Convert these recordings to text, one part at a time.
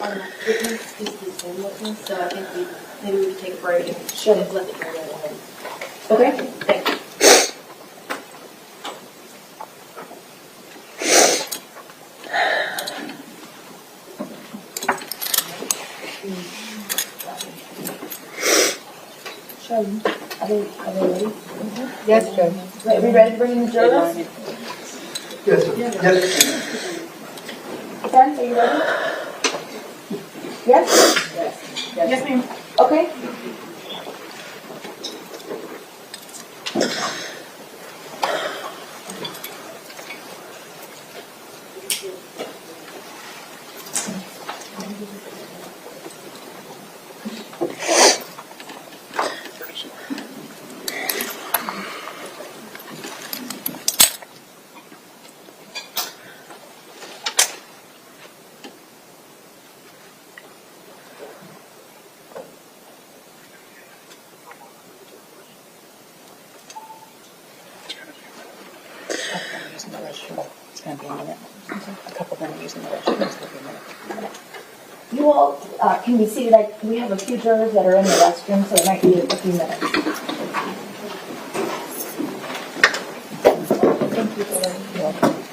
witness is the same witness, so I think maybe we could take a break and Sure. let the jury know. Okay. Thank you. Sheldon, are they ready? Yes, Judge. Are we ready to bring in the jurors? Yes, sir. Yes. Defense, are you ready? Yes? Yes, ma'am. Okay. Using the restroom. It's going to be a minute. A couple of them are using the restroom. It's going to be a minute. You all can be seated. We have a few jurors that are in the restroom, so it might be a few minutes. Thank you for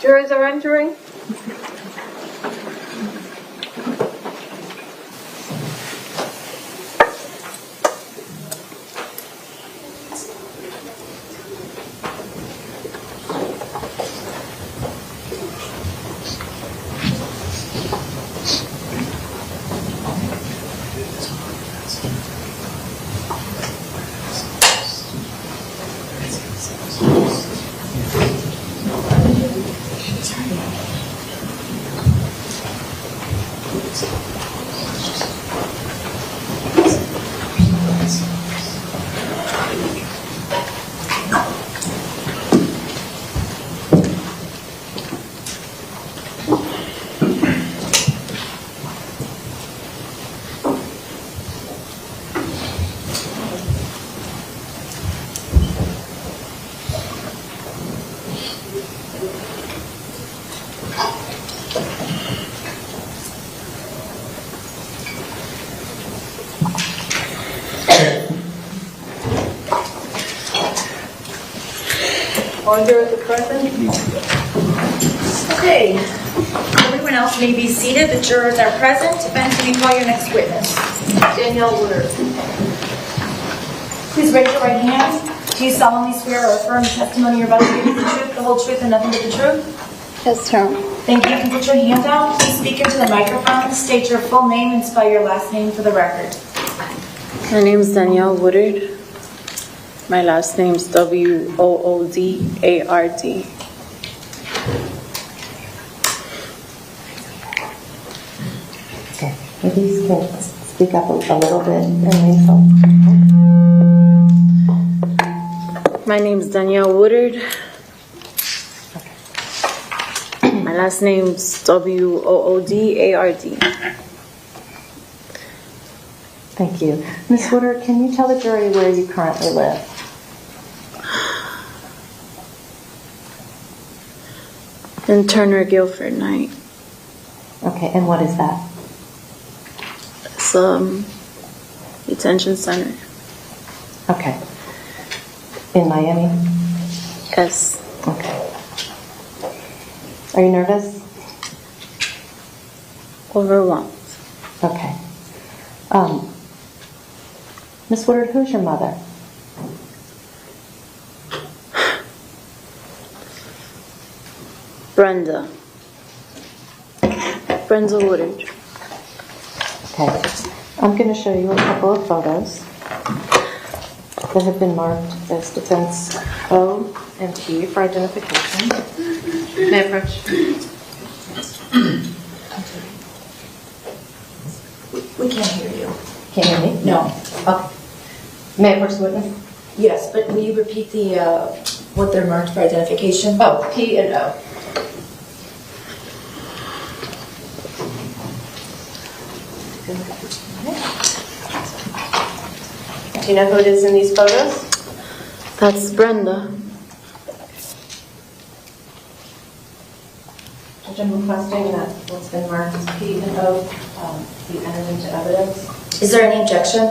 Jurors are entering. All jurors are present. Okay. Everyone else may be seated. The jurors are present. Ben, can you call your next witness? Danielle Woodard. Please raise your right hand. Do you solemnly swear or affirm the testimony you're about to give is the truth, the whole truth, and nothing but the truth? Yes, sir. Thank you. You can put your hand down. Please speak into the microphone. State your full name and spell your last name for the record. My name is Danielle Woodard. My last name is Woodard. Okay, maybe you can speak up a little bit and lean forward. My name is Danielle Woodard. My last name is Woodard. Thank you. Ms. Woodard, can you tell the jury where you currently live? In Turner Guilford Night. Okay, and what is that? It's detention center. Okay. In Miami? Yes. Okay. Are you nervous? Overwhelmed. Okay. Ms. Woodard, who's your mother? Brenda Woodard. Okay. I'm going to show you a couple of photos that have been marked as defense O and T for identification. May I approach? We can't hear you. Can't hear me? No. Okay. May I approach the witness? Yes, but will you repeat the what they're marked for identification? Oh, P and O. Do you know who it is in these photos? That's Brenda. Judge, I'm requesting that what's been marked as P and O be entered into evidence. Is there any objection?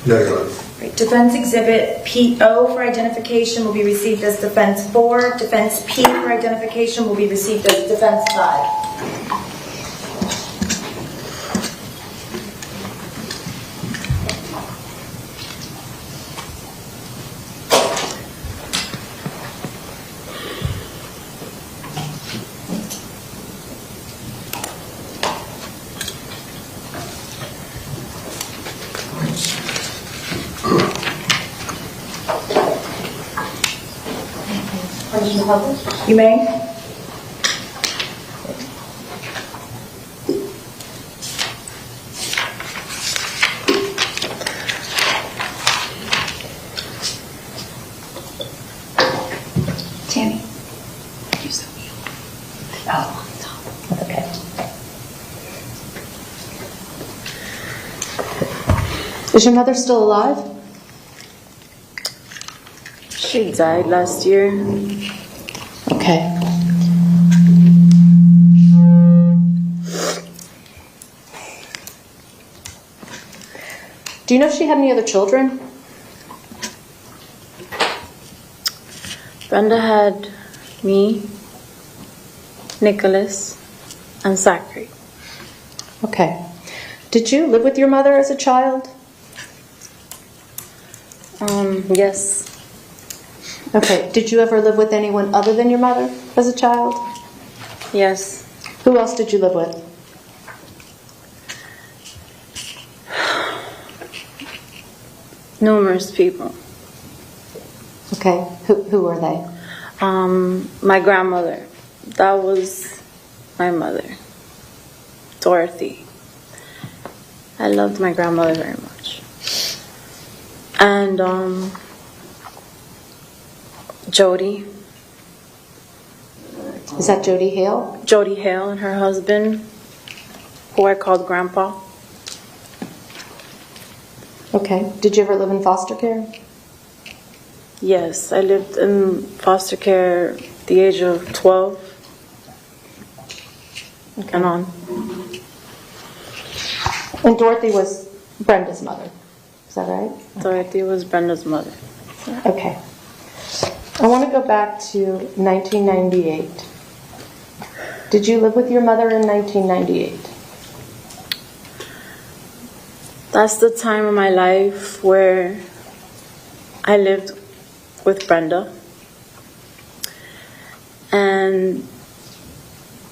No, Your Honor. Right. Defense exhibit PO for identification will be received as defense 4. Defense P for identification will be received as defense 5. Question to public? You may. Tammy. Use the wheel. Oh, Okay. Is your mother still alive? She died last year. Okay. Do you know if she had any other children? Brenda had me, Nikolas, and Zachary. Okay. Did you live with your mother as a child? Yes. Okay. Did you ever live with anyone other than your mother as a child? Yes. Who else did you live with? Numerous people. Okay. Who are they? My grandmother. That was my mother. Dorothy. I loved my grandmother very much. And Jody. Is that Jody Hale? Jody Hale and her husband, who I called Grandpa. Okay. Did you ever live in foster care? Yes, I lived in foster care at the age of 12 and on. And Dorothy was Brenda's mother. Is that right? Dorothy was Brenda's mother. Okay. I want to go back to 1998. Did you live with your mother in 1998? That's the time of my life where I lived with Brenda. And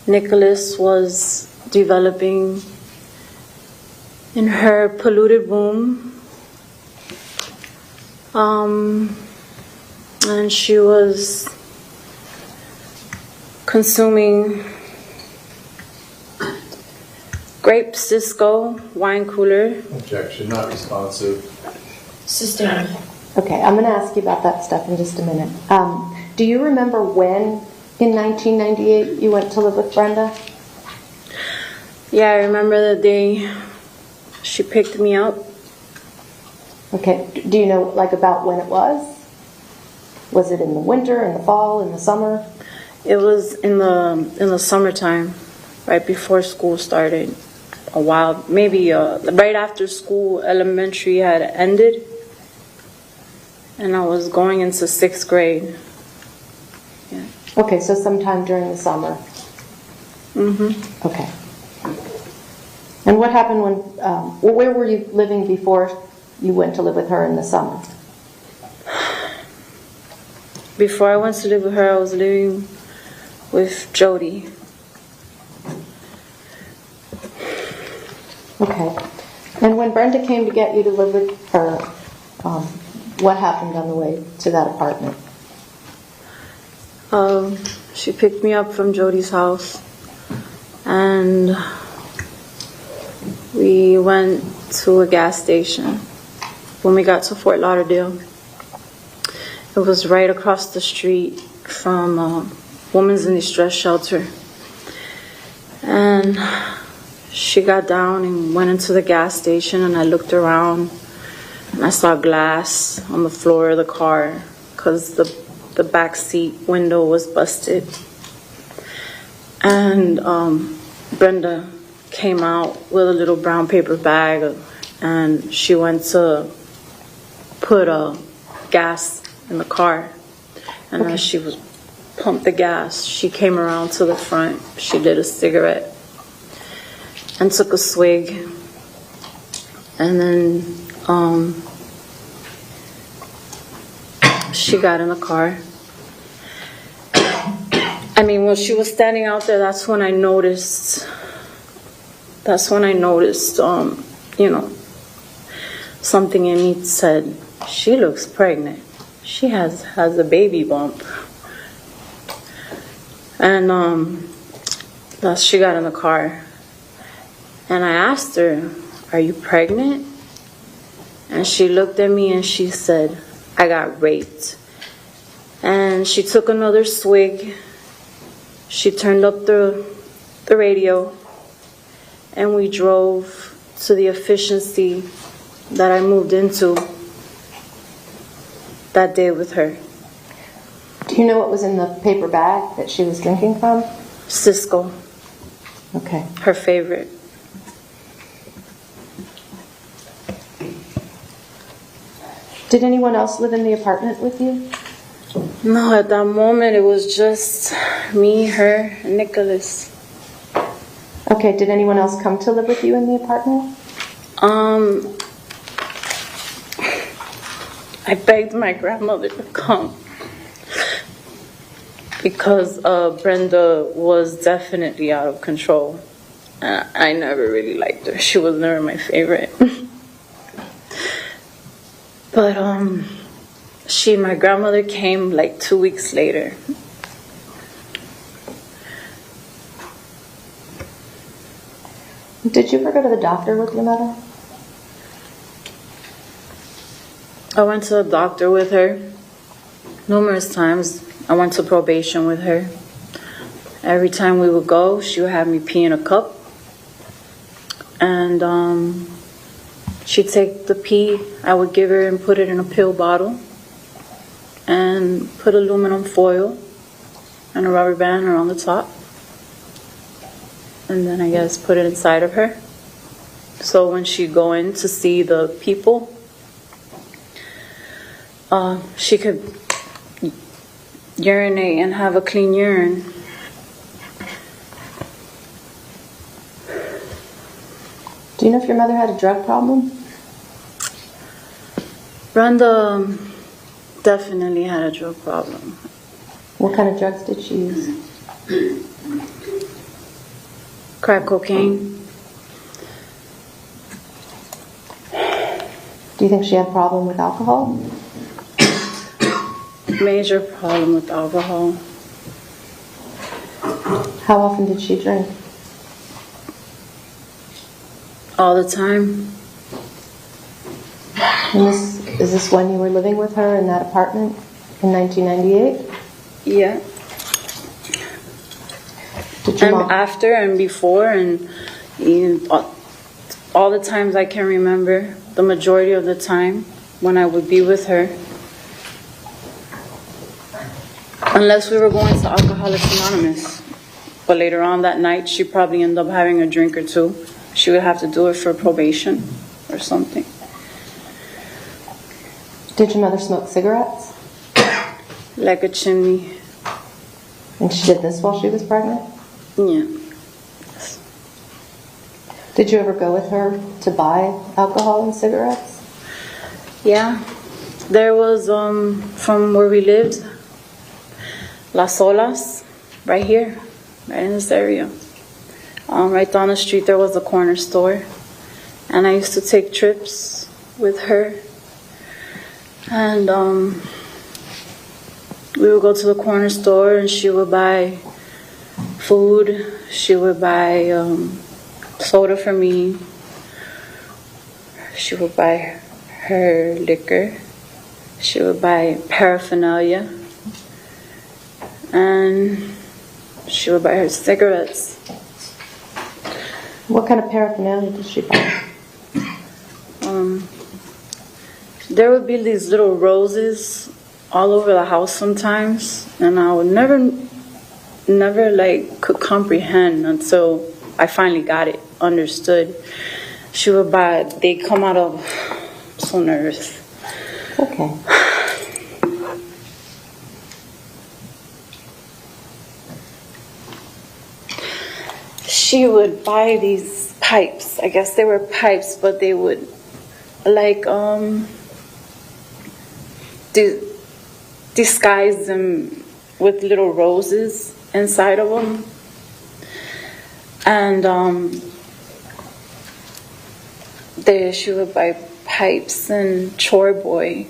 Nikolas was developing in her polluted womb. And she was consuming grape Cisco wine cooler. Objection, not responsive. Sustained. Okay, I'm going to ask you about that stuff in just a minute. Do you remember when in 1998 you went to live with Brenda? Yeah, I remember the day she picked me up. Okay, do you know like about when it was? Was it in the winter, in the fall, in the summer? It was in the summertime, right before school started. A while, maybe right after school, elementary had ended, and I was going into 6th grade. Yeah. Okay, so sometime during the summer. Mm-hmm. Okay. And what happened when, where were you living before you went to live with her in the summer? Before I went to live with her, I was living with Jody. Okay. And when Brenda came to get you to live with her, what happened on the way to that apartment? She picked me up from Jody's house, and we went to a gas station. When we got to Fort Lauderdale, it was right across the street from a women's in distress shelter. And she got down and went into the gas station, and I looked around and I saw glass on the floor of the car. because the back seat window was busted. And Brenda came out with a little brown paper bag, and she went to put gas in the car. And as she was pumped the gas, she came around to the front. She lit a cigarette and took a swig. And then she got in the car. I mean, when she was standing out there, that's when I noticed, you know, something in me said, she looks pregnant. She has a baby bump. And thus she got in the car. And I asked her, are you pregnant? And she looked at me and she said, I got raped. And she took another swig. She turned up the radio, and we drove to the efficiency that I moved into that day with her. Do you know what was in the paper bag that she was drinking from? Cisco, Okay. her favorite. Did anyone else live in the apartment with you? No, at that moment it was just me, her, and Nikolas. Okay, did anyone else come to live with you in the apartment? I begged my grandmother to come because Brenda was definitely out of control. I never really liked her. She was never my favorite. But my grandmother came like 2 weeks later. Did you ever go to the doctor with your mother? I went to the doctor with her numerous times. I went to probation with her. Every time we would go, she would have me pee in a cup. And she'd take the pee I would give her and put it in a pill bottle and put aluminum foil and a rubber band around the top. And then I guess put it inside of her. So when she'd go in to see the people, she could urinate and have a clean urine. Do you know if your mother had a drug problem? Brenda definitely had a drug problem. What kind of drugs did she use? Crack cocaine. Do you think she had a problem with alcohol? Major problem with alcohol. How often did she drink? All the time. And is this when you were living with her in that apartment in 1998? Yeah. Did your And mom? after and before and all the times I can remember, the majority of the time when I would be with her. Unless we were going to Alcoholics Anonymous. But later on that night, she probably ended up having a drink or two. She would have to do it for probation or something. Did your mother smoke cigarettes? Like a chimney. And she did this while she was pregnant? Yeah. Did you ever go with her to buy alcohol and cigarettes? Yeah. There was, from where we lived, Las Olas, right here, right in this area. Right down the street there was a corner store. And I used to take trips with her. And we would go to the corner store and she would buy food. She would buy soda for me. She would buy her liquor. She would buy paraphernalia. And she would buy her cigarettes. What kind of paraphernalia did she buy? There would be these little roses all over the house sometimes, and I would never like could comprehend until I finally got it understood. She would buy, they come out of, I'm so nervous. Okay. She would buy these pipes. I guess they were pipes, but they would like disguise them with little roses inside of them. And she would buy pipes and chore boy.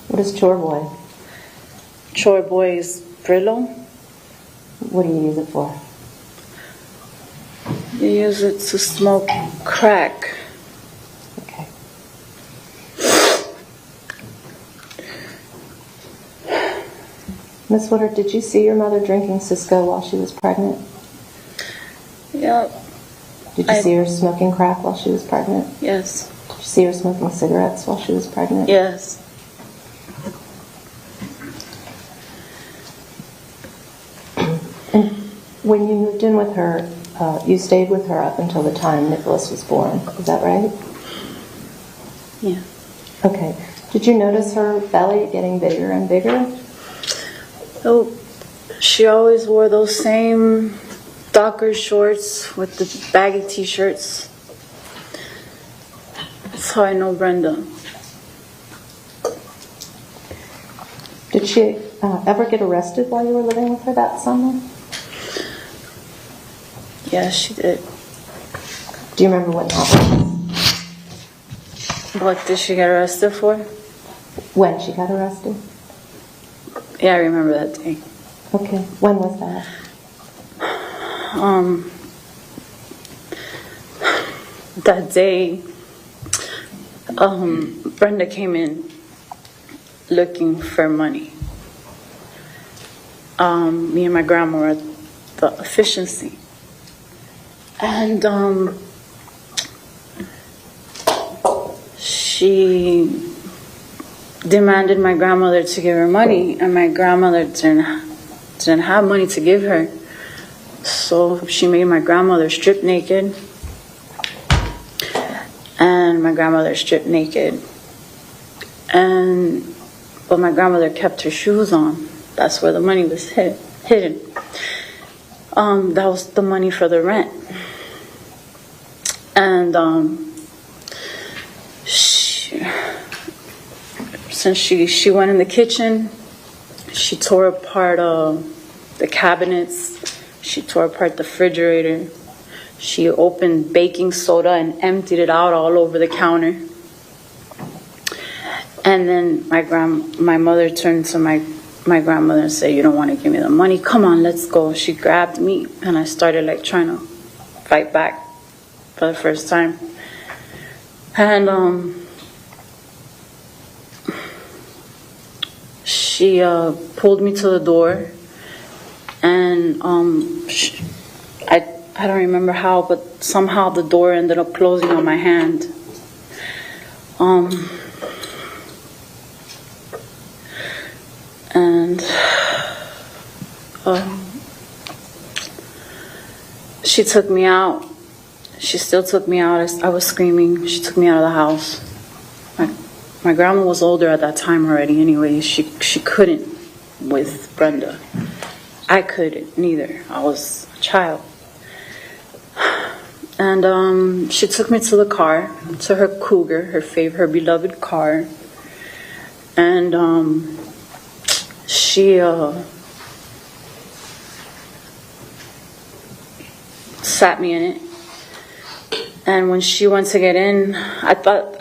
What is chore boy? Chore boy is Brillo. What do you use it for? You use it to smoke crack. Okay. Miss Woodard, did you see your mother drinking Cisco while she was pregnant? Yep. Did you see her smoking crack while she was pregnant? Yes. Did you see her smoking cigarettes while she was pregnant? Yes. And when you moved in with her, you stayed with her up until the time Nikolas was born. Is that right? Yeah. Okay. Did you notice her belly getting bigger and bigger? Oh, she always wore those same darker shorts with the baggy t-shirts. That's how I know Brenda. Did she ever get arrested while you were living with her that summer? Yes, she did. Do you remember what happened? What did she get arrested for? When she got arrested? Yeah, I remember that day. Okay. When was that? That day, Brenda came in looking for money. Me and my grandma were at the efficiency. And she demanded my grandmother to give her money, and my grandmother didn't have money to give her. So she made my grandmother strip naked, and my grandmother stripped naked. But my grandmother kept her shoes on. That's where the money was hidden. That was the money for the rent. And since she went in the kitchen, she tore apart the cabinets. She tore apart the refrigerator. She opened baking soda and emptied it out all over the counter. And then my mother turned to my grandmother and said, "You don't want to give me the money? Come on, let's go." She grabbed me, and I started like trying to fight back for the first time. And she pulled me to the door, and I don't remember how, but somehow the door ended up closing on my hand. And she took me out. She still took me out. I was screaming. She took me out of the house. My grandma was older at that time already anyway. She couldn't with Brenda. I couldn't neither. I was a child. And she took me to the car, to her Cougar, her beloved car. And she sat me in it. And when she went to get in, I thought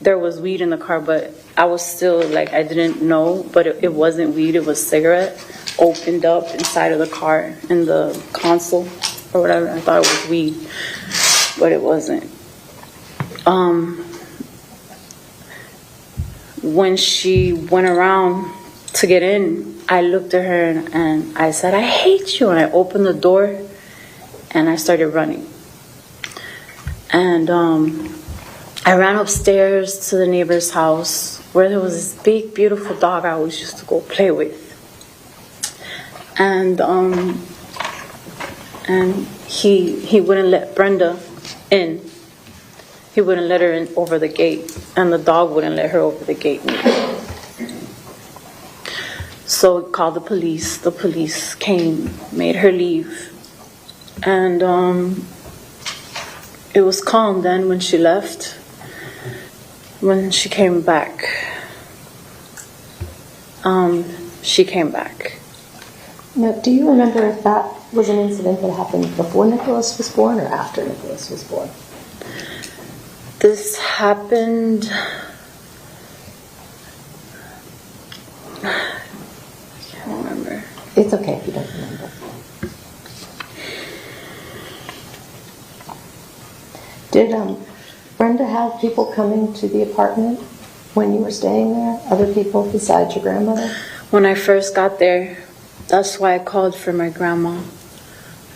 there was weed in the car, but I was still like, I didn't know, but it wasn't weed, it was cigarette opened up inside of the car in the console or whatever. I thought it was weed, but it wasn't. When she went around to get in, I looked at her and I said, "I hate you." And I opened the door and I started running. And I ran upstairs to the neighbor's house where there was this big, beautiful dog I always used to go play with. And he wouldn't let Brenda in. He wouldn't let her in over the gate, and the dog wouldn't let her over the gate. So we called the police. The police came, made her leave, and it was calm then when she left. When she came back, she came back. Now, do you remember if that was an incident that happened before Nikolas was born or after Nikolas was born? This happened. I can't remember. It's okay if you don't remember. Did Brenda have people coming to the apartment when you were staying there? Other people besides your grandmother? When I first got there, that's why I called for my grandma.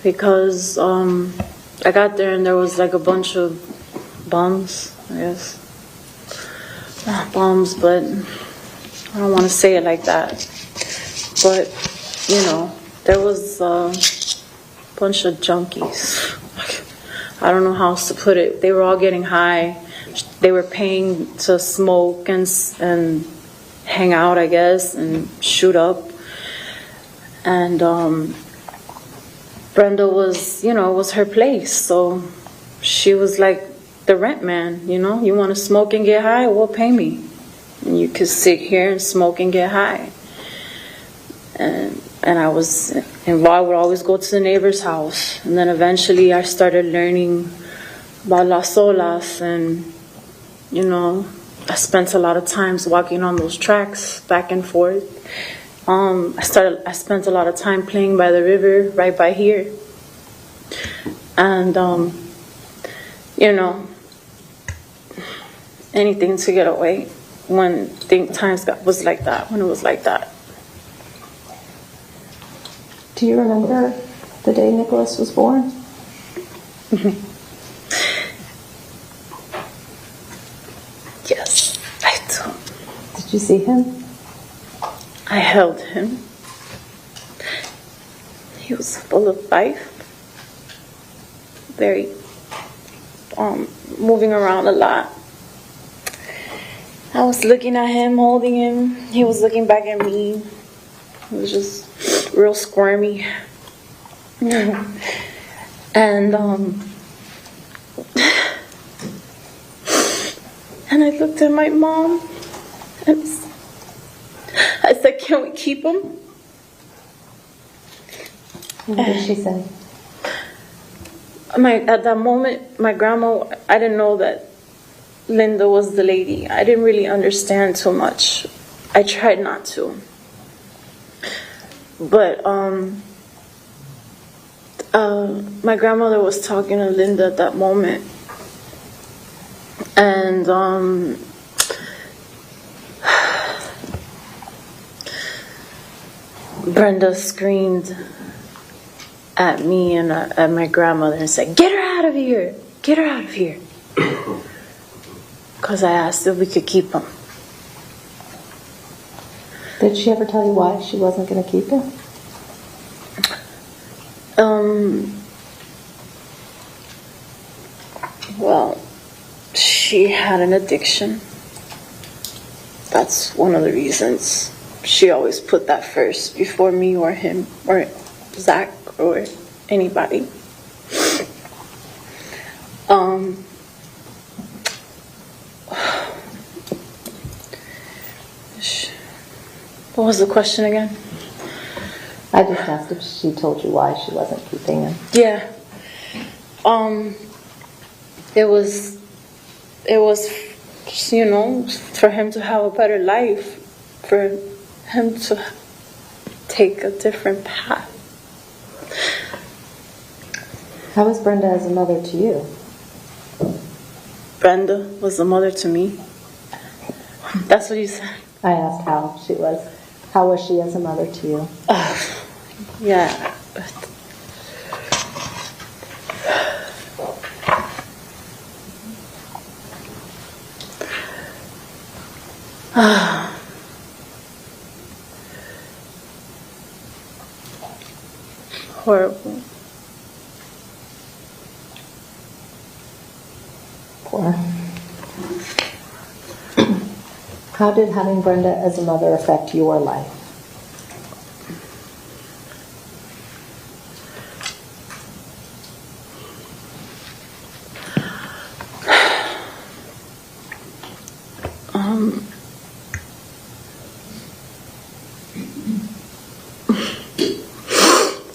Because I got there and there was like a bunch of bums, I guess. Not bums, but I don't want to say it like that. But, you know, there was a bunch of junkies. I don't know how else to put it. They were all getting high. They were paying to smoke and hang out, I guess, and shoot up. And Brenda was, you know, it was her place. So she was like the rent man, you know. You want to smoke and get high? Well, pay me. And you could sit here and smoke and get high. And I was involved. I would always go to the neighbor's house. And then eventually I started learning about Las Olas. And, you know, I spent a lot of times walking on those tracks back and forth. I spent a lot of time playing by the river right by here. And, you know, anything to get away when was like that, when it was like that. Do you remember the day Nikolas was born? Yes, I do. Did you see him? I held him. He was full of life. Very, moving around a lot. I was looking at him, holding him. He was looking back at me. It was just real squirmy. And I looked at my mom and I said, "Can we keep him?" What did she say? At that moment, my grandma, I didn't know that Linda was the lady. I didn't really understand too much. I tried not to. But my grandmother was talking to Linda at that moment. And Brenda screamed at me and at my grandmother and said, "Get her out of here! Get her out of here!" Because I asked if we could keep him. Did she ever tell you why she wasn't going to keep him? Well, she had an addiction. That's one of the reasons. She always put that first before me or him or Zach or anybody. What was the question again? I just asked if she told you why she wasn't keeping him. Yeah. It was, you know, for him to have a better life, for him to take a different path. How was Brenda as a mother to you? Brenda was a mother to me. That's what you said. I asked how she was. How was she as a mother to you? Yeah. Horrible. Poor. How did having Brenda as a mother affect your life?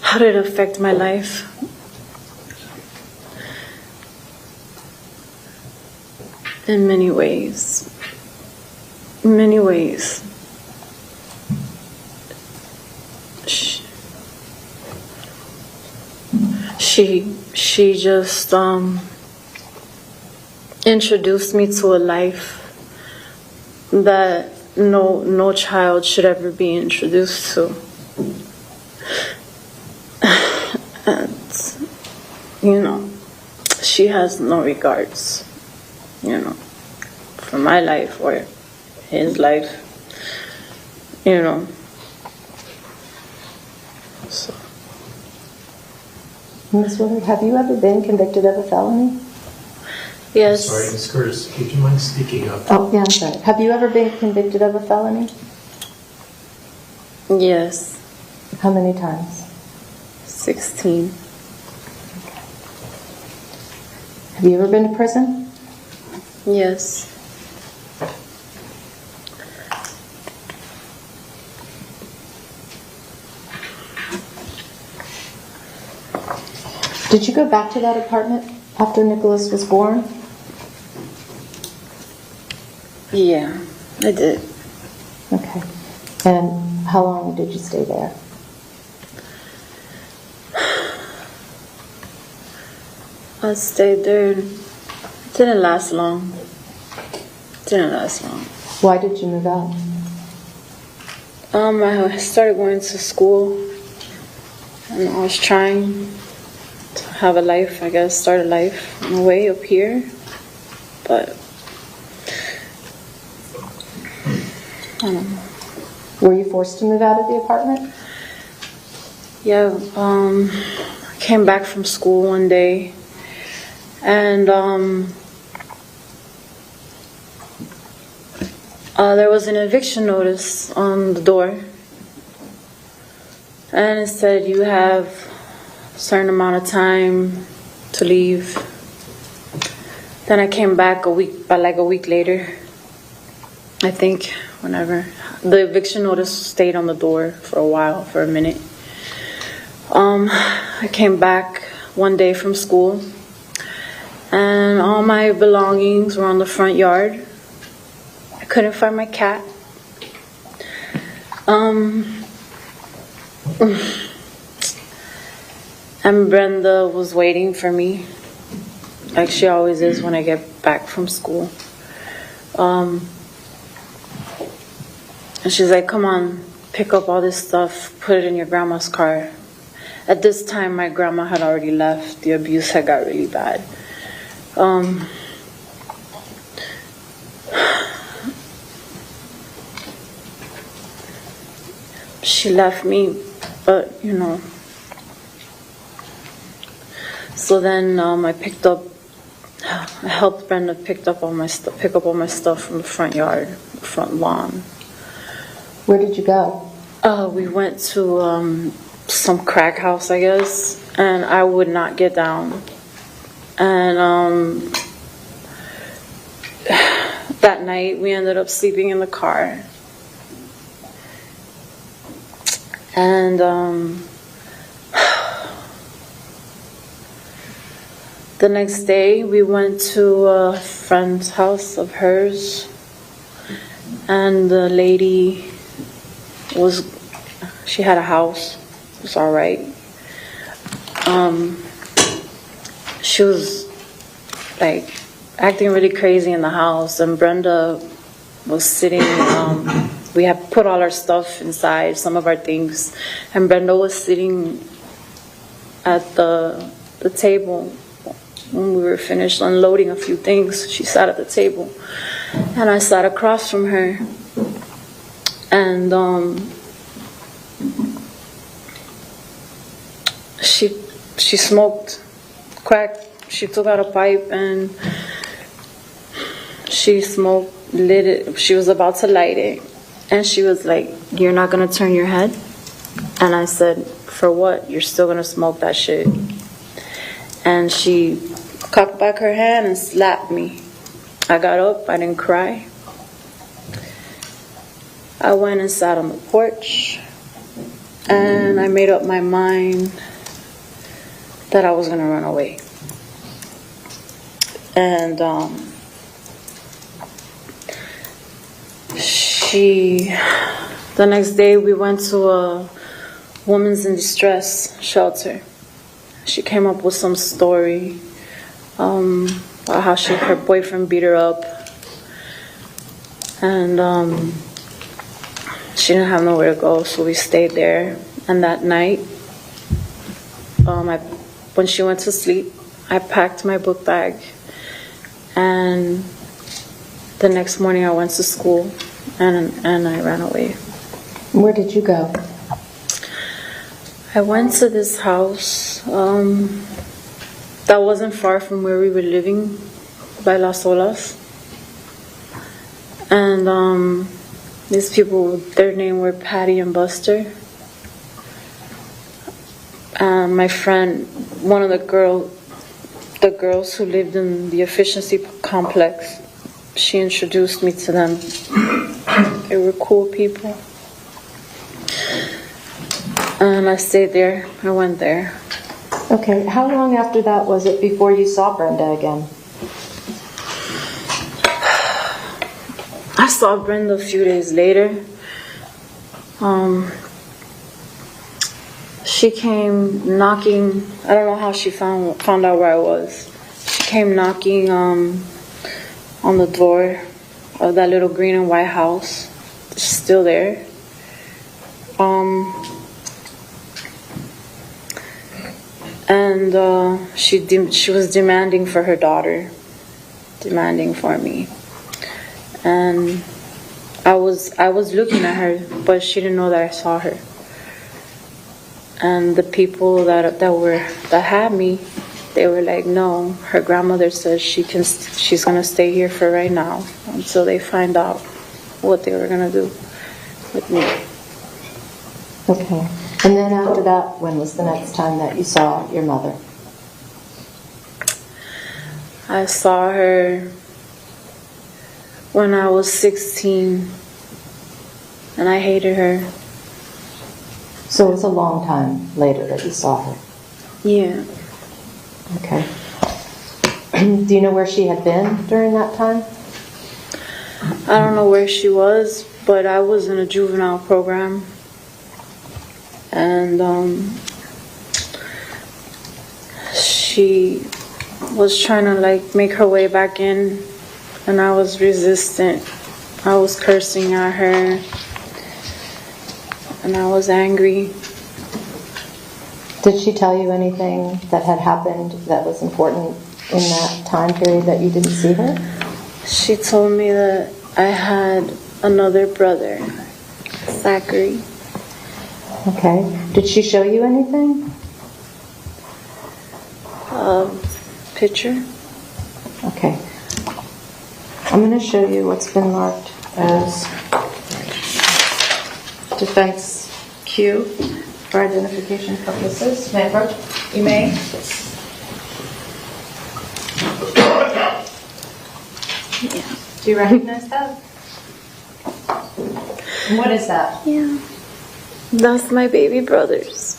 How did it affect my life? In many ways. In many ways. She just introduced me to a life that no child should ever be introduced to. And, she has no regards, for my life or his life, So. Ms. Willard, have you ever been convicted of a felony? Yes. Sorry, Ms. Curtis, would you mind speaking up? Oh, yeah, I'm sorry. Have you ever been convicted of a felony? Yes. How many times? 16. Have you ever been to prison? Yes. Did you go back to that apartment after Nikolas was born? Yeah, I did. Okay. And how long did you stay there? I stayed there. It didn't last long. Why did you move out? I started going to school, and I was trying to have a life, I guess, start a life in a way up here, but I don't know. Were you forced to move out of the apartment? Yeah, I came back from school one day, and there was an eviction notice on the door, and it said you have a certain amount of time to leave. Then I came back a week later, I think, whenever. The eviction notice stayed on the door for a while, for a minute. I came back one day from school, and all my belongings were on the front yard. I couldn't find my cat. And Brenda was waiting for me, like she always is when I get back from school. And she's like, come on, pick up all this stuff, put it in your grandma's car. At this time, my grandma had already left. The abuse had got really bad. She left me, but so then I helped Brenda pick up all my stuff from the front yard, the front lawn. Where did you go? We went to some crack house, I guess, and I would not get down. And that night we ended up sleeping in the car. And the next day we went to a friend's house of hers, and the lady she had a house. It was all right. She was like acting really crazy in the house, and Brenda was sitting. We had put all our stuff inside, some of our things, and Brenda was sitting at the table when we were finished unloading a few things. She sat at the table, and I sat across from her. And she smoked crack. She took out a pipe and she lit it. She was about to light it, and she was like, "You're not gonna turn your head?" And I said, "For what? You're still gonna smoke that shit." And she cocked back her hand and slapped me. I got up. I didn't cry. I went and sat on the porch, and I made up my mind that I was gonna run away. And the next day we went to a women's in distress shelter. She came up with some story about how her boyfriend beat her up, and she didn't have nowhere to go, so we stayed there. And that night, when she went to sleep, I packed my book bag, and the next morning I went to school, and I ran away. Where did you go? I went to this house that wasn't far from where we were living, by Las Olas. And these people, their name were Patty and Buster. My friend, one of the girls who lived in the efficiency complex, she introduced me to them. They were cool people. And I stayed there. I went there. Okay, how long after that was it before you saw Brenda again? I saw Brenda a few days later. She came knocking. I don't know how she found out where I was. She came knocking on the door of that little green and white house. It's still there. And she was demanding for her daughter, demanding for me. And I was looking at her, but she didn't know that I saw her. And the people that had me, they were like, "No, her grandmother says she's gonna stay here for right now until they find out what they were gonna do with me." Okay. And then after that, when was the next time that you saw your mother? I saw her when I was 16, and I hated her. So it was a long time later that you saw her? Yeah. Okay. Do you know where she had been during that time? I don't know where she was, but I was in a juvenile program. And she was trying to make her way back in, and I was resistant. I was cursing at her, and I was angry. Did she tell you anything that had happened that was important in that time period that you didn't see her? She told me that I had another brother, Zachary. Okay. Did she show you anything? Picture. Okay. I'm going to show you what's been marked as defense Q for identification purposes. May I approach? You may. Do you recognize that? And what is that? Yeah. That's my baby brothers.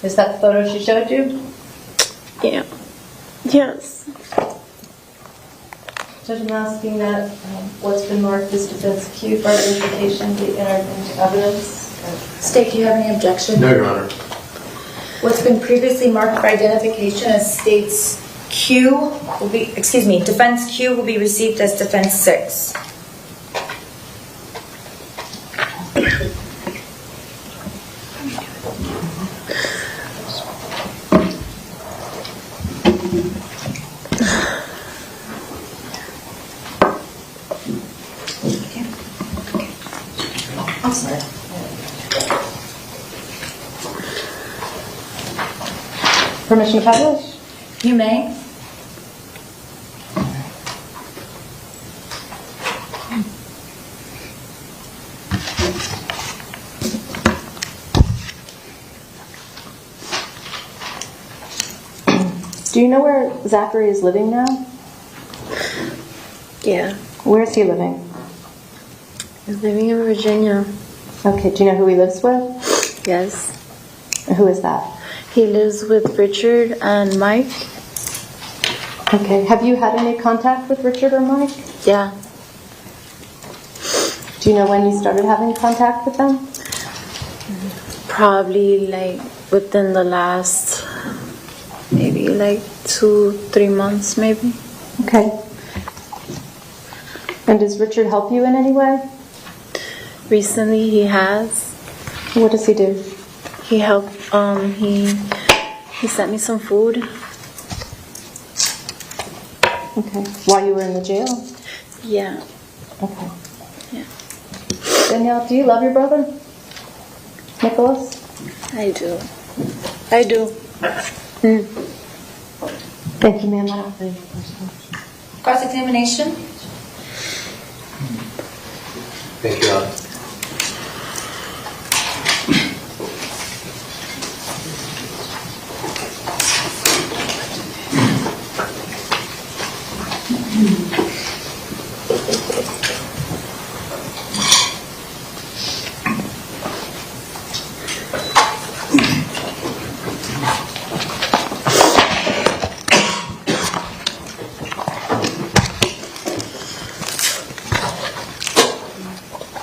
Is that the photo she showed you? Yeah. Yes. Judge, I'm asking that what's been marked as defense Q for identification be entered into evidence. State, do you have any objection? No, Your Honor. What's been previously marked for identification as states defense Q will be received as defense 6. I'm sorry. Permission to publish? You may. Do you know where Zachary is living now? Yeah. Where is he living? He's living in Virginia. Okay, do you know who he lives with? Yes. And who is that? He lives with Richard and Mike. Okay, have you had any contact with Richard or Mike? Yeah. Do you know when you started having contact with them? Probably like within the last maybe like 2-3 months maybe. Okay. And does Richard help you in any way? Recently he has. What does he do? He helped he sent me some food. Okay. While you were in the jail? Yeah. Okay. Yeah. Danielle, do you love your brother? Nikolas? I do. I do. Thank you, ma'am. I don't believe you. Cross-examination? Thank you, Your Honor.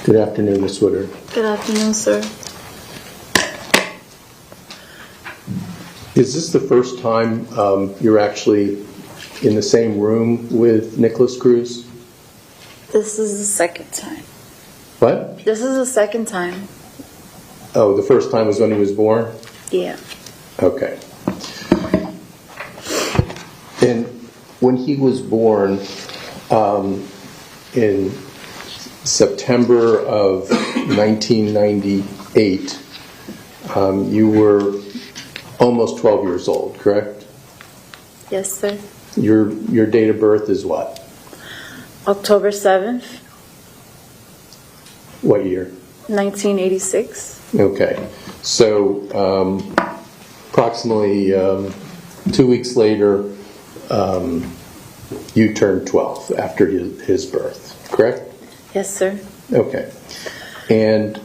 Good afternoon, Ms. Woodard. Good afternoon, sir. Is this the first time you're actually in the same room with Nikolas Cruz? This is the second time. What? This is the second time. Oh, the first time was when he was born? Yeah. Okay. And when he was born in September of 1998, you were almost 12 years old, correct? Yes, sir. Your date of birth is what? October 7th, What year? 1986. Okay. So approximately 2 weeks later, you turned 12 after his birth, correct? Yes, sir. Okay. And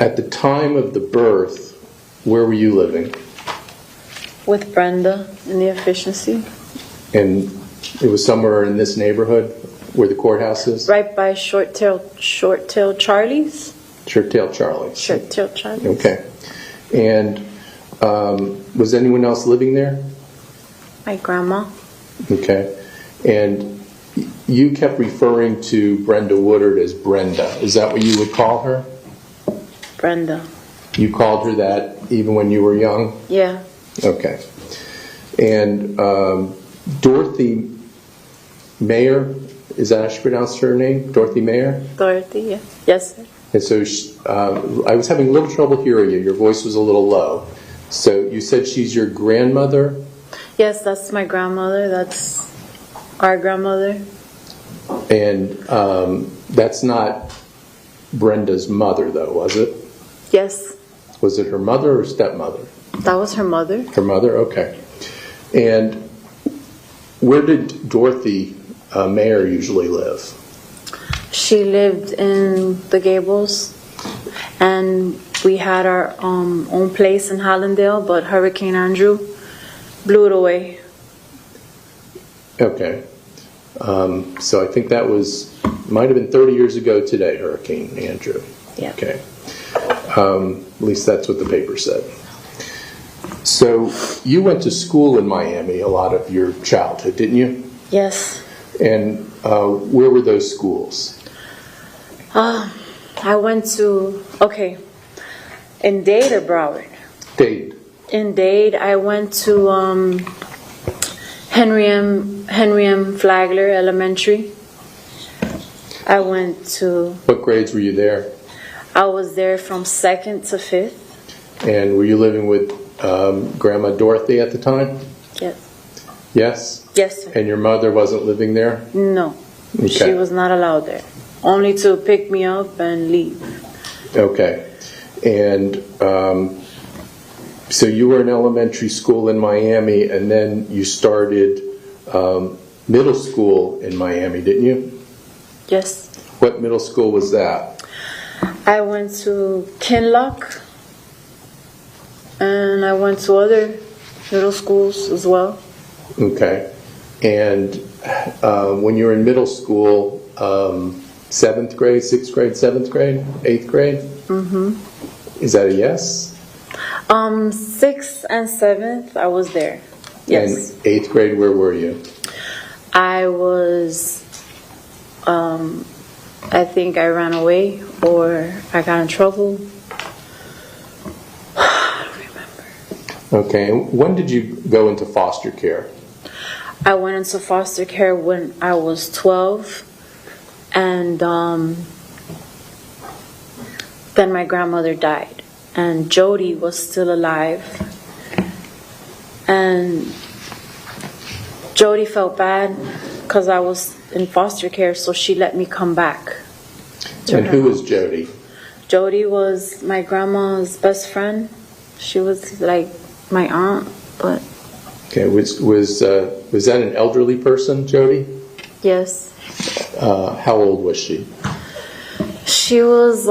at the time of the birth, where were you living? With Brenda in the efficiency. And it was somewhere in this neighborhood where the courthouse is? Right by Short Tail Charlie's. Short-tailed Charlie's. Short Tail Charlie's. Okay. And was anyone else living there? My grandma. Okay. And you kept referring to Brenda Woodard as Brenda. Is that what you would call her? Brenda. You called her that even when you were young? Yeah. Okay. And Dorothy Mayer, is that how she pronounced her name? Dorothy Mayer? Dorothy, yeah. Yes, sir. And so I was having a little trouble hearing you. Your voice was a little low. So you said she's your grandmother? Yes, that's my grandmother. That's our grandmother. And that's not Brenda's mother, though, was it? Yes, Was it her mother or stepmother? that was her mother. Her mother? Okay. And where did Dorothy Mayer usually live? She lived in the Gables, and we had our own place in Hallandale, but Hurricane Andrew blew it away. Okay. So I think that might have been 30 years ago today, Hurricane Andrew. Yeah. Okay. At least that's what the paper said. So you went to school in Miami a lot of your childhood, didn't you? Yes. And where were those schools? I went to, in Dade or Broward? Dade. In Dade, I went to Henry M. Flagler Elementary. I went to, What grades were you there? I was there from 2nd to 5th. And were you living with Grandma Dorothy at the time? Yes. Yes? Yes, sir. And your mother wasn't living there? No. Okay. She was not allowed there. Only to pick me up and leave. Okay. And so you were in elementary school in Miami, and then you started middle school in Miami, didn't you? Yes. What middle school was that? I went to Kinlock, and I went to other middle schools as well. Okay. And when you were in middle school, 7th grade, 6th grade, 7th grade, 8th grade? Mm-hmm. Is that a yes? 6th and 7th, I was there. Yes. And 8th grade, where were you? I was, I think I ran away or I got in trouble. I don't remember. Okay. And when did you go into foster care? I went into foster care when I was 12, and then my grandmother died, and Jody was still alive, and Jody felt bad because I was in foster care, so she let me come back. And who was Jody? Jody was my grandma's best friend. She was like my aunt, but Okay. Was that an elderly person, Jody? yes. How old was she? She was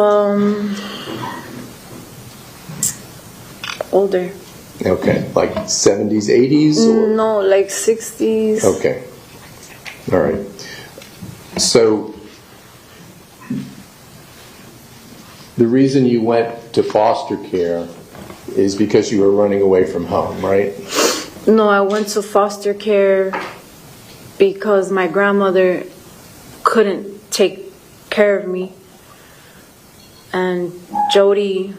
older. Okay. Like 70s, 80s? Or? No, like 60s. Okay. All right. So the reason you went to foster care is because you were running away from home, right? No, I went to foster care because my grandmother couldn't take care of me. And Jody,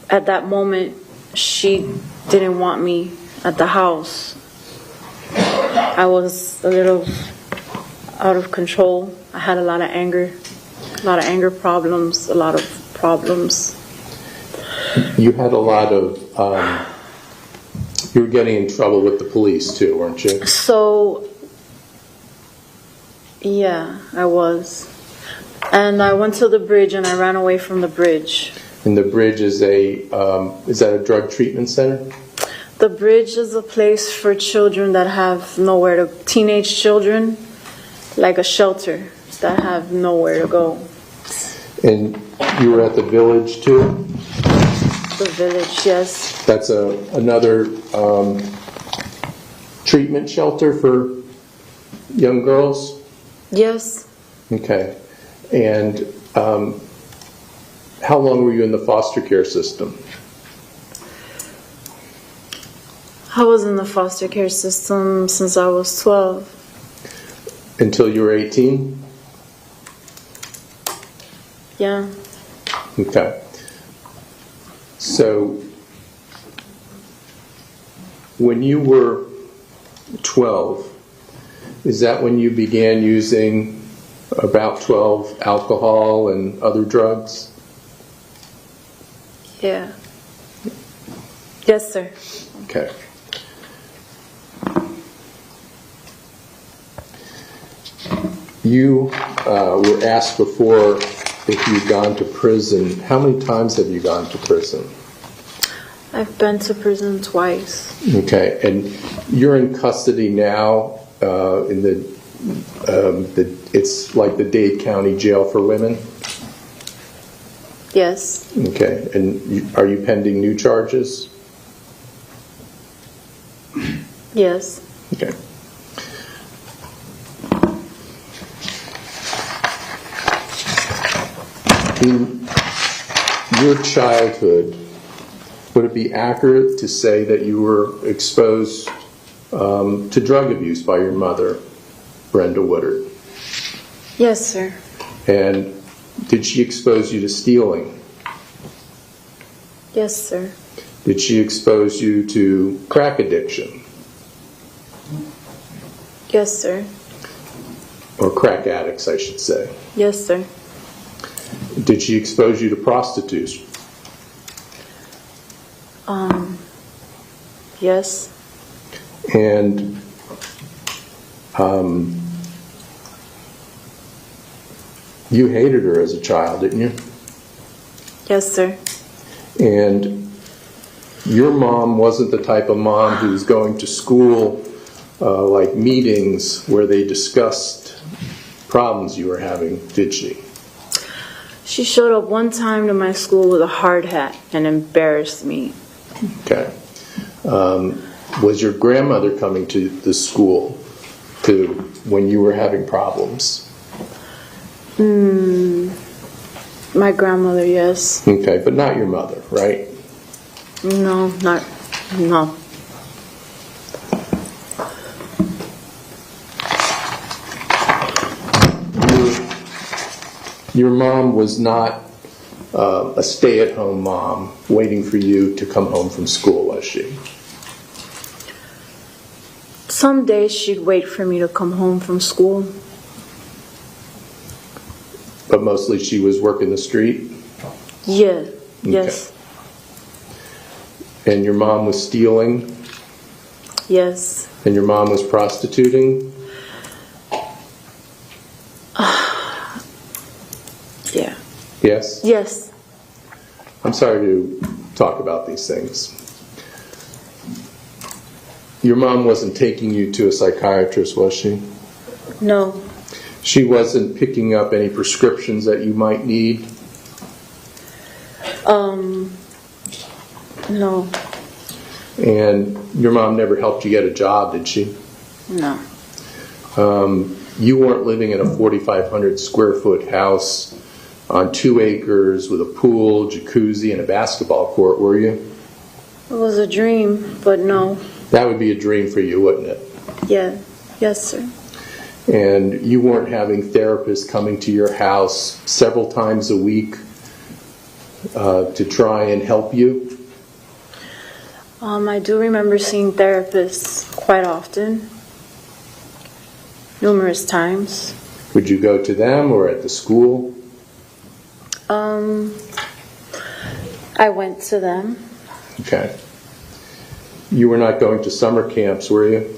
at that moment, she didn't want me at the house. I was a little out of control. I had a lot of anger problems, a lot of problems. You had a lot of, you were getting in trouble with the police too, weren't you? So, yeah, I was. And I went to the bridge and I ran away from the bridge. And the bridge is that a drug treatment center? The bridge is a place for children that have nowhere to, teenage children, like a shelter that have nowhere to go. And you were at the village too? The village, yes. That's another treatment shelter for young girls? Yes. Okay. And how long were you in the foster care system? I was in the foster care system since I was 12. Until you were 18? Yeah. Okay. So, when you were 12, is that when you began using about 12 alcohol and other drugs? Yeah. Yes, sir. Okay. You were asked before if you'd gone to prison. How many times have you gone to prison? I've been to prison twice. Okay, and you're in custody now in it's like the Dade County Jail for Women? Yes. Okay, and are you pending new charges? Yes. Okay. In your childhood, would it be accurate to say that you were exposed to drug abuse by your mother, Brenda Woodard? Yes, sir. And did she expose you to stealing? Yes, sir. Did she expose you to crack addiction? Yes, sir. or crack addicts, I should say. Yes, sir. Did she expose you to prostitution? Yes. And you hated her as a child, didn't you? Yes, sir. And your mom wasn't the type of mom who's going to school like meetings where they discussed problems you were having, did she? She showed up one time to my school with a hard hat and embarrassed me. Okay. Was your grandmother coming to the school when you were having problems? My grandmother, yes. Okay, but not your mother, right? No. Your mom was not a stay-at-home mom waiting for you to come home from school, was she? Some days she'd wait for me to come home from school. But mostly she was working the street? Yeah, yes. And your mom was stealing? Yes. And your mom was prostituting? Yeah. Yes? Yes. I'm sorry to talk about these things. Your mom wasn't taking you to a psychiatrist, was she? No. She wasn't picking up any prescriptions that you might need? No. And your mom never helped you get a job, did she? No. You weren't living in a 4,500 square foot house on 2 acres with a pool, jacuzzi, and a basketball court, were you? It was a dream, but no. That would be a dream for you, wouldn't it? Yeah. Yes, sir. And you weren't having therapists coming to your house several times a week to try and help you? I do remember seeing therapists quite often. Numerous times. Would you go to them or at the school? I went to them. Okay. You were not going to summer camps, were you?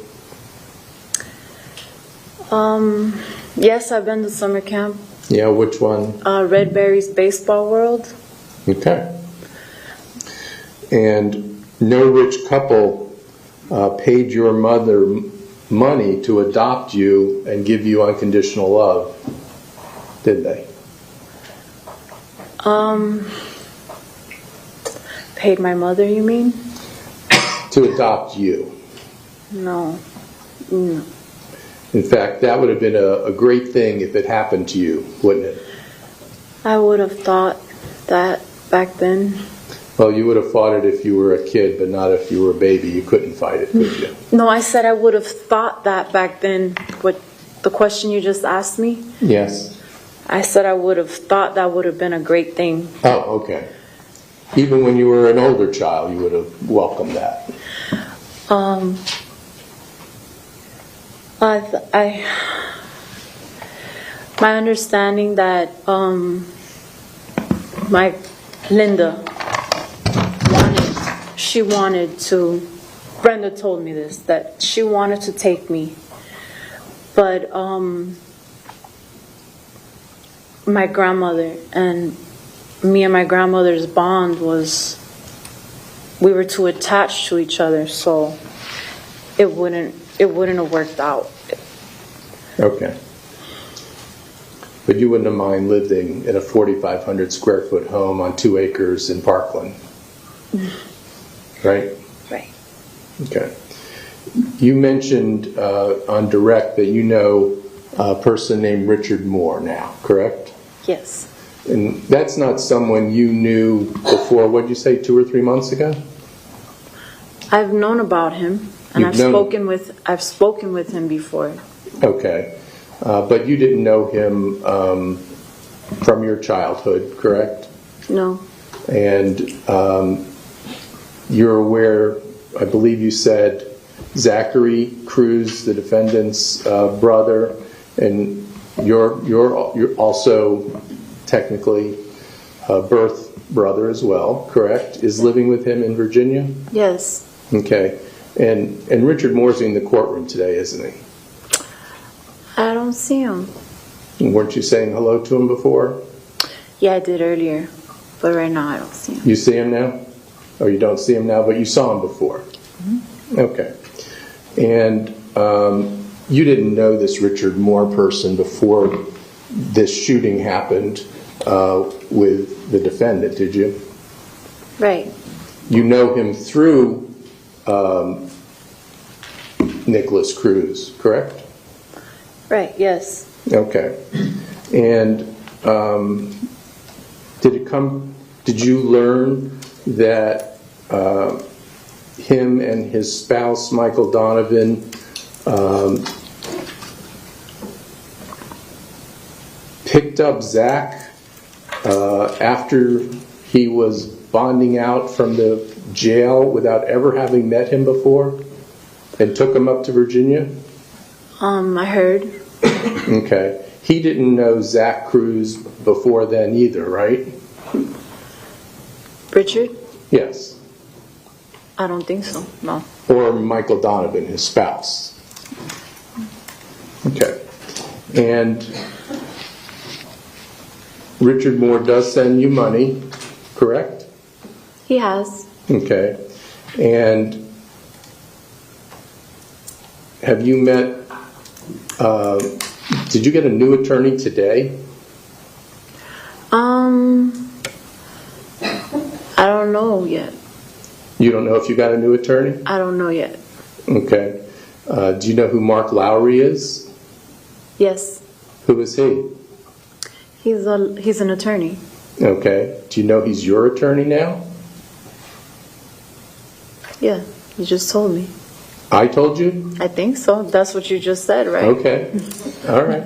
Yes, I've been to summer camp. Yeah, which one? Red Berry's Baseball World. Okay. And no rich couple paid your mother money to adopt you and give you unconditional love, did they? Paid my mother, you mean? To adopt you. No. No. In fact, that would have been a great thing if it happened to you, wouldn't it? I would have thought that back then. Well, you would have fought it if you were a kid, but not if you were a baby. You couldn't fight it, could you? No, I said I would have thought that back then. What the question you just asked me? Yes. I said I would have thought that would have been a great thing. Oh, okay. Even when you were an older child, you would have welcomed that. My understanding that my Linda wanted to. Brenda told me this, that she wanted to take me, but my grandmother and me and my grandmother's bond was, we were too attached to each other, so it wouldn't have worked out. Okay. But you wouldn't have mind living in a 4,500 square foot home on 2 acres in Parkland, right? Right. Okay. You mentioned on direct that you know a person named Richard Moore now, correct? Yes. And that's not someone you knew before, what did you say, 2 or 3 months ago? I've known about him, and I've spoken with him before. Okay. But you didn't know him from your childhood, correct? No. And you're aware, I believe you said, Zachary Cruz, the defendant's brother, and You're also technically a birth brother as well, correct? Is living with him in Virginia? Yes. Okay. And Richard Moore's in the courtroom today, isn't he? I don't see him. Weren't you saying hello to him before? Yeah, I did earlier, but right now I don't see him. You see him now? Or you don't see him now, but you saw him before? Mm-hmm. Okay. And you didn't know this Richard Moore person before this shooting happened with the defendant, did you? Right. You know him through Nikolas Cruz, correct? Right, yes. Okay. And did you learn that him and his spouse, Michael Donovan, picked up Zach after he was bonding out from the jail without ever having met him before and took him up to Virginia? I heard. Okay. He didn't know Zach Cruz before then either, right? Richard? Yes. I don't think so, no. Or Michael Donovan, his spouse. Okay. And Richard Moore does send you money, correct? He has. Okay. And have you met, did you get a new attorney today? I don't know yet. You don't know if you got a new attorney? I don't know yet. Okay. Do you know who Mark Lowry is? Yes. Who is he? He's an attorney. Okay. Do you know he's your attorney now? Yeah, you just told me. I told you? I think so. That's what you just said, right? Okay. All right.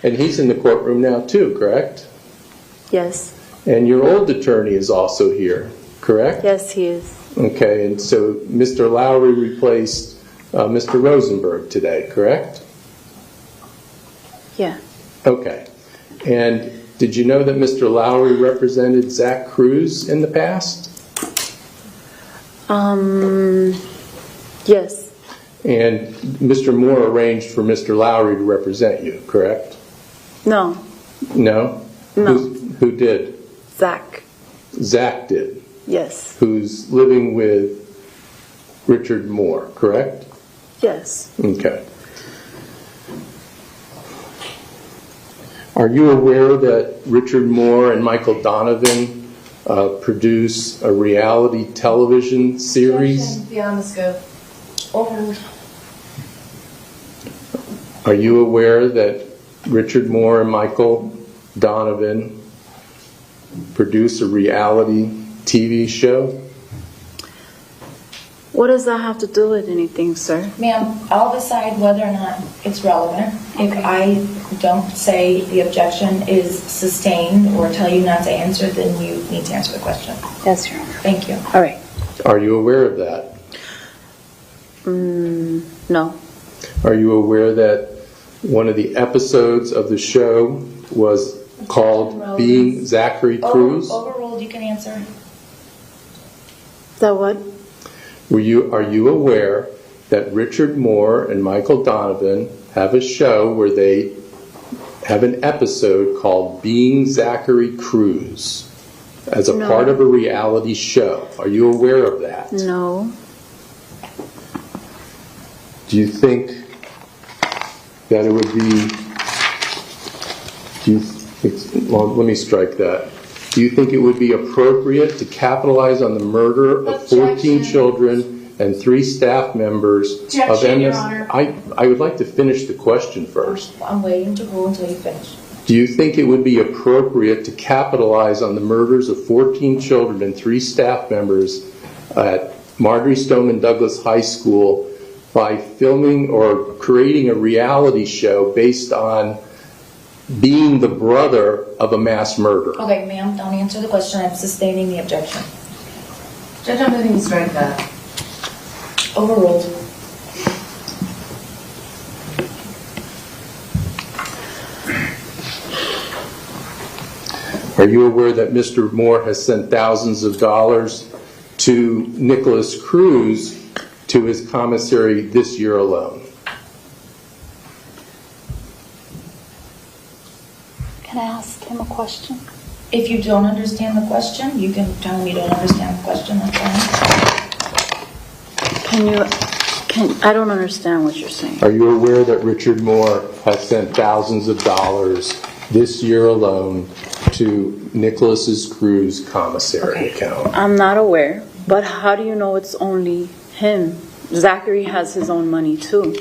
And he's in the courtroom now too, correct? Yes. And your old attorney is also here, correct? Yes, he is. Okay, and so Mr. Lowry replaced Mr. Rosenberg today, correct? Yeah. Okay. And did you know that Mr. Lowry represented Zach Cruz in the past? Yes. And Mr. Moore arranged for Mr. Lowry to represent you, correct? No. No? No. Who did? Zach. Zach did. Yes. Who's living with Richard Moore, correct? Yes. Okay. Are you aware that Richard Moore and Michael Donovan produce a reality television series? Beyond the scope. Overruled. Are you aware that Richard Moore and Michael Donovan produce a reality TV show? What does that have to do with anything, sir? Ma'am, I'll decide whether or not it's relevant. If I don't say the objection is sustained or tell you not to answer, then you need to answer the question. Yes, Your Honor. Thank you. All right. Are you aware of that? No. Are you aware that one of the episodes of the show was called Being Zachary Cruz? Overruled, you can answer. Is that what? Are you aware that Richard Moore and Michael Donovan have a show where they have an episode called Being Zachary Cruz as a part of a reality show? Are you aware of that? No. Do you think that it would be... well, let me strike that. Do you think it would be appropriate to capitalize on the murder of 14 children and 3 staff members of Objection, Your MS? Honor. I would like to finish the question first. I'm waiting to rule until you finish. Do you think it would be appropriate to capitalize on the murders of 14 children and 3 staff members at Marjorie Stoneman Douglas High School by filming or creating a reality show based on being the brother of a mass murderer? Okay, ma'am, don't answer the question. I'm sustaining the objection. Judge, I'm moving to strike that. Overruled. Are you aware that Mr. Moore has sent thousands of dollars to Nikolas Cruz to his commissary this year alone? Can I ask him a question? If you don't understand the question, you can tell me you don't understand the question, that's fine. I don't understand what you're saying. Are you aware that Richard Moore has sent thousands of dollars this year alone to Nikolas Cruz commissary account? I'm not aware, but how do you know it's only him? Zachary has his own money too.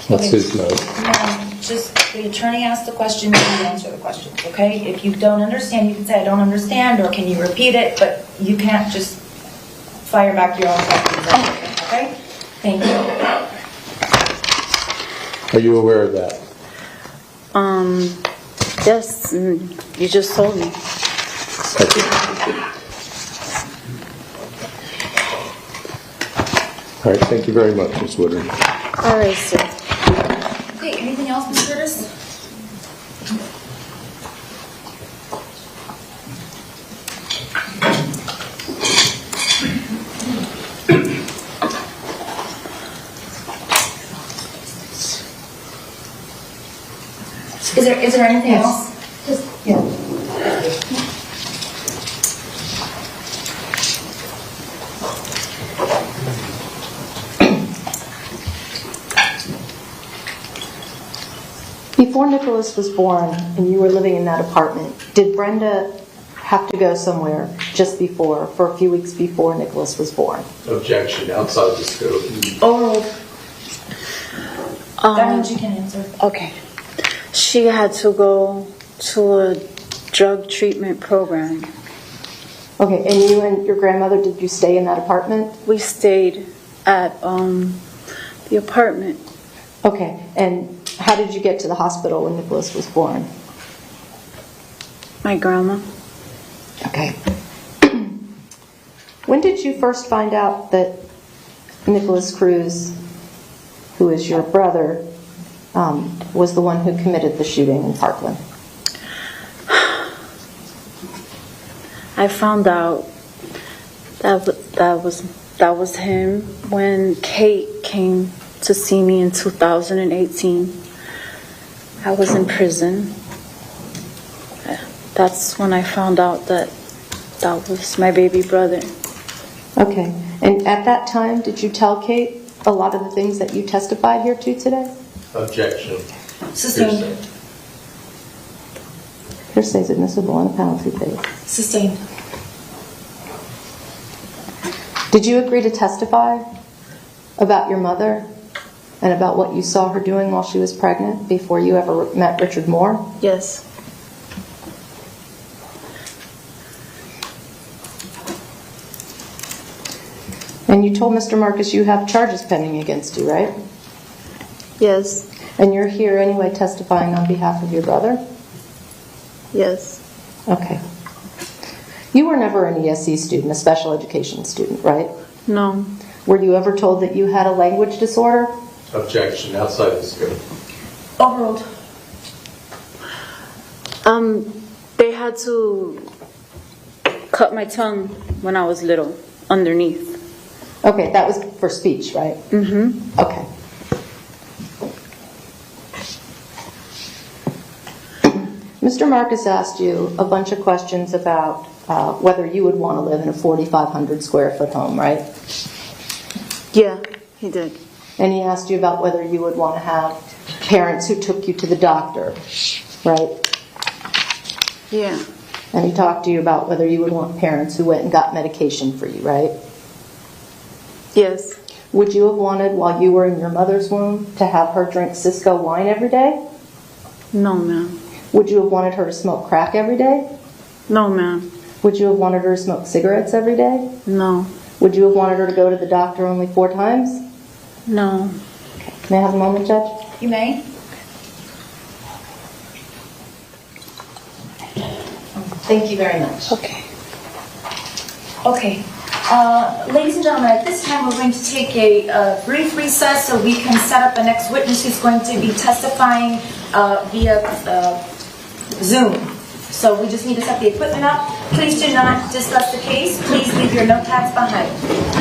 That's his note. Just, the attorney asked the question, you answer the question, okay? If you don't understand, you can say, I don't understand, or can you repeat it, but you can't just fire back your own questions, okay? Thank you. Are you aware of that? Yes, you just told me. All right, thank you very much, Ms. Woodard. All right, sir. Okay, anything else, Ms. Curtis? Is there anything else? Before Nikolas was born and you were living in that apartment, did Brenda have to go somewhere just before, for a few weeks before Nikolas was born? Objection, outside the scope. Overruled. That means you can answer. Okay. She had to go to a drug treatment program. Okay, and you and your grandmother, did you stay in that apartment? We stayed at the apartment. Okay, and how did you get to the hospital when Nikolas was born? My grandma. Okay. When did you first find out that Nikolas Cruz, who is your brother, was the one who committed the shooting in Parkland? I found out that was him when Kate came to see me in 2018. I was in prison. That's when I found out that was my baby brother. Okay, and at that time, did you tell Kate a lot of the things that you testified here to today? Objection. Sustained. Hearsay is admissible on a penalty phase. Sustained. Did you agree to testify about your mother and about what you saw her doing while she was pregnant before you ever met Richard Moore? Yes. And you told Mr. Marcus you have charges pending against you, right? Yes. And you're here anyway testifying on behalf of your brother? Yes. Okay. You were never an ESE student, a special education student, right? No. Were you ever told that you had a language disorder? Objection, outside the scope. Overruled. They had to cut my tongue when I was little, underneath. Okay, that was for speech, right? Mm-hmm. Okay. Mr. Marcus asked you a bunch of questions about whether you would want to live in a 4,500 square foot home, right? Yeah, he did. And he asked you about whether you would want to have parents who took you to the doctor, right? Yeah. And he talked to you about whether you would want parents who went and got medication for you, right? Yes. Would you have wanted, while you were in your mother's womb, to have her drink Cisco wine every day? No, ma'am. Would you have wanted her to smoke crack every day? No, ma'am. Would you have wanted her to smoke cigarettes every day? No. Would you have wanted her to go to the doctor only 4 times? No. May I have a moment, Judge? You may. Thank you very much. Okay. Okay. Ladies and gentlemen, at this time we're going to take a brief recess so we can set up the next witness who's going to be testifying via Zoom. So we just need to set the equipment up. Please do not discuss the case. Please leave your notepads behind.